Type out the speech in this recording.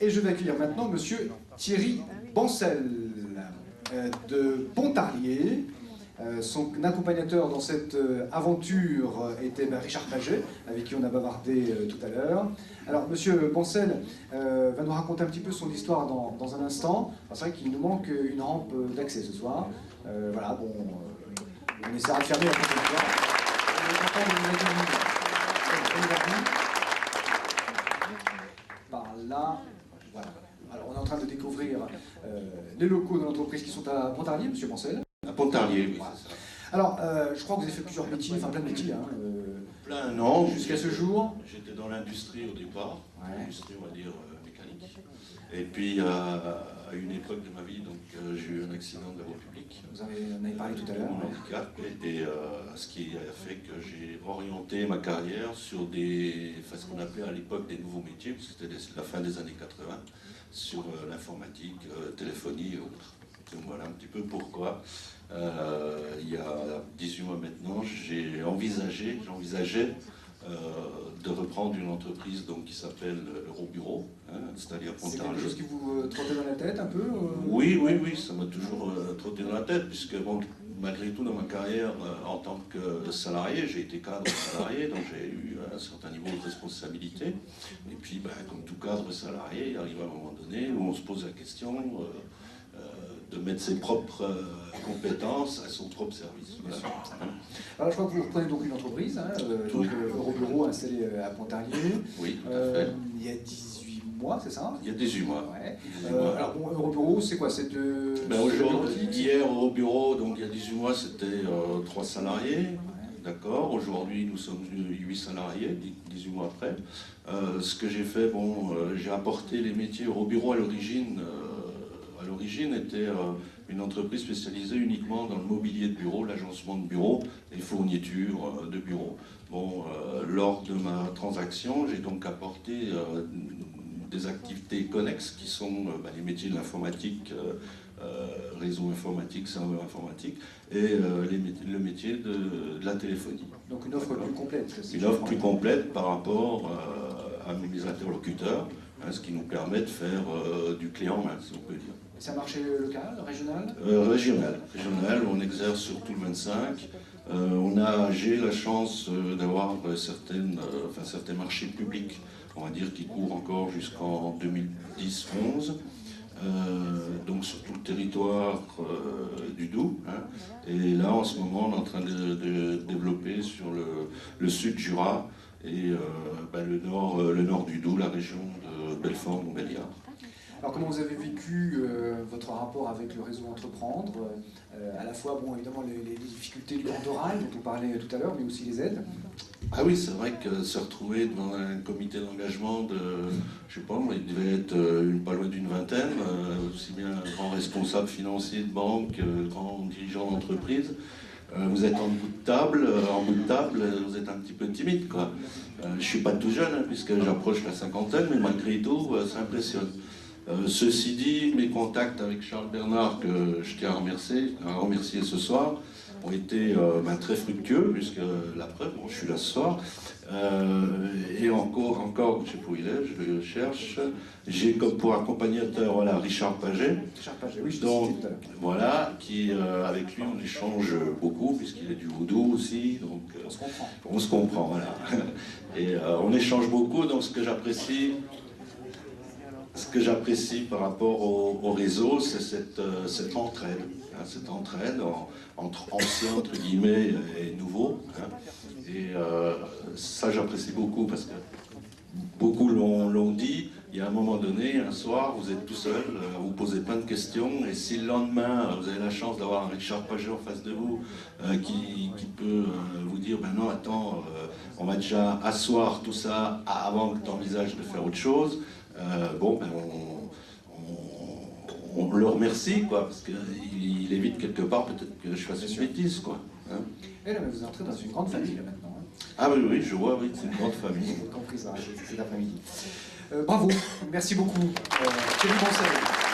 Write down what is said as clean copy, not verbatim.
Et je vais accueillir maintenant Monsieur Thierry Bancel de Pontarlier. Son accompagnateur dans cette aventure était Richard Paget, avec qui on a bavardé tout à l'heure. Alors, Monsieur Bancel va nous raconter un petit peu son histoire dans un instant. C'est vrai qu'il nous manque une rampe d'accès ce soir. Voilà, bon, on essaiera de fermer la prochaine fois. Par là, voilà. Alors, on est en train de découvrir les locaux de l'entreprise qui sont à Pontarlier, Monsieur Bancel. À Pontarlier, oui, Voilà. c'est ça. Alors, je crois que vous avez fait plusieurs métiers, enfin plein de métiers. Hein, Plein, non. Jusqu'à ce jour. J'étais dans l'industrie au départ, Ouais. l'industrie, on va dire, mécanique. Et puis, à une époque de ma vie, donc j'ai eu un accident de la voie publique. Vous en avez parlé tout à l'heure. Mon handicap, et ce qui a fait que j'ai orienté ma carrière sur ce qu'on appelait à l'époque des nouveaux métiers, parce que c'était la fin des années 80, sur l'informatique, téléphonie et autres. Donc voilà un petit peu pourquoi. Il y a 18 mois maintenant, j'envisageais de reprendre une entreprise donc, qui s'appelle Eurobureau, installée à Pontarlier. C'est quelque chose qui vous trottait dans la tête un peu Oui, ça m'a toujours trotté dans la tête, puisque bon, malgré tout dans ma carrière en tant que salarié, j'ai été cadre salarié, donc j'ai eu un certain niveau de responsabilité. Et puis, comme tout cadre salarié, il arrive à un moment donné où on se pose la question de mettre ses propres compétences à son propre service. Voilà. Alors je crois que vous reprenez donc une entreprise, donc Eurobureau installé à Pontarlier. Oui, tout à fait. Il y a 18 mois, c'est ça? Il y a 18 mois. Ouais. 18 mois. Alors bon, Eurobureau, c'est quoi? C'est de... Hier au bureau, donc il y a 18 mois, c'était 3 salariés. D'accord. Aujourd'hui, nous sommes 8 salariés, 18 mois après. Ce que j'ai fait, j'ai apporté les métiers Eurobureau à l'origine. À l'origine, était une entreprise spécialisée uniquement dans le mobilier de bureau, l'agencement de bureau et fourniture de bureau. Lors de ma transaction, j'ai donc apporté des activités connexes qui sont les métiers de l'informatique, réseau informatique, serveur informatique, et le métier de la téléphonie. Donc une offre plus complète. Une offre plus complète par rapport à mes interlocuteurs, ce qui nous permet de faire du clé en main, si on peut dire. C'est un marché local, régional? Régional, on exerce sur tout le 25. J'ai la chance d'avoir certains marchés publics, on va dire, qui courent encore jusqu'en 2010-11. Donc sur tout le territoire du Doubs. Et là, en ce moment, on est en train de développer sur le sud Jura et le nord du Doubs, la région de Belfort-Montbéliard. Alors comment vous avez vécu votre rapport avec le réseau Entreprendre, à la fois, évidemment, les difficultés de l'ordre oral dont on parlait tout à l'heure, mais aussi les aides? Ah oui, c'est vrai que se retrouver devant un comité d'engagement de, je sais pas, il devait être pas loin d'une vingtaine, aussi bien un grand responsable financier de banque, grand dirigeant d'entreprise. Vous êtes en bout de table, vous êtes un petit peu timide, quoi. Je suis pas tout jeune, puisque j'approche la cinquantaine, mais malgré tout, ça impressionne. Ceci dit, mes contacts avec Charles Bernard, que je tiens à remercier ce soir, ont été très fructueux, puisque la preuve, je suis là ce soir, et encore, je sais pas où il est, je le cherche, j'ai comme pour accompagnateur Richard Paget. Richard Paget, oui, je donc, tout à l'heure. Voilà, qui avec lui on échange beaucoup, puisqu'il est du vaudou aussi, donc on se comprend, voilà. Et on échange beaucoup, donc ce que j'apprécie par rapport au réseau, c'est cette entraide. Cette entraide entre anciens, entre guillemets, et nouveaux. Et ça, j'apprécie beaucoup, parce que beaucoup l'ont dit, il y a un moment donné, un soir, vous êtes tout seul, vous posez plein de questions, et si le lendemain, vous avez la chance d'avoir un Richard Paget en face de vous, qui peut vous dire, non, attends, on va déjà asseoir tout ça avant que tu envisages de faire autre chose, on le remercie, quoi, parce qu'il évite quelque part peut-être que je fasse une bêtise, quoi. Et là, mais vous entrez dans une grande famille, là, maintenant. Ah oui, je vois, oui, c'est une grande famille. Vous avez compris ça, cet après-midi. Bravo, merci beaucoup, Thierry Bancel.